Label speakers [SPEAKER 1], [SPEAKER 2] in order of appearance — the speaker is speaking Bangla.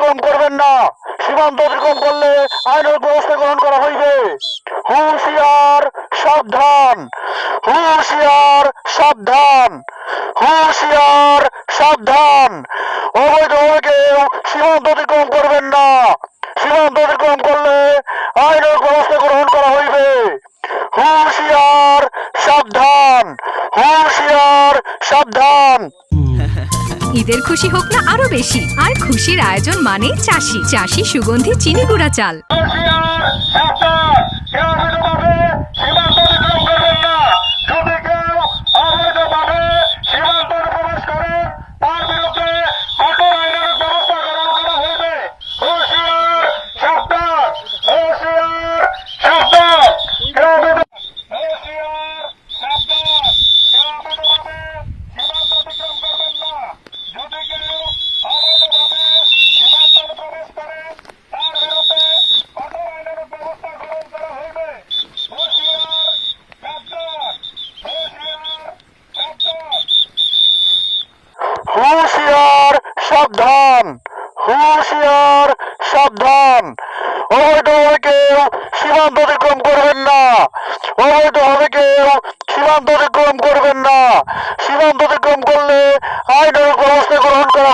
[SPEAKER 1] অতিক্রম করবেন না। সীমান্ত অতিক্রম করলে আইনের ব্যবস্থা গ্রহণ করা হইবে। হুঁশিয়ার, সাবধান! হুঁশিয়ার, সাবধান! হুঁশিয়ার, সাবধান! অবৈধভাবে কেউ সীমান্ত অতিক্রম করবেন না। সীমান্ত অতিক্রম করলে আইনের ব্যবস্থা গ্রহণ করা হইবে। হুঁশিয়ার, সাবধান! হুঁশিয়ার, সাবধান!
[SPEAKER 2] ঈদের খুশি হোক না আরো বেশি, আর খুশির আয়োজন মানে চাষি চাষি সুগন্ধি চিনি গুঁড়া চাল।
[SPEAKER 1] হুঁশিয়ার, সাবধান! হুঁশিয়ার, সাবধান! অবৈধভাবে কেউ সীমান্ত অতিক্রম করবেন না। অবৈধভাবে কেউ সীমান্ত অতিক্রম করবেন না। সীমান্ত অতিক্রম করলে আইনের ব্যবস্থা গ্রহণ করা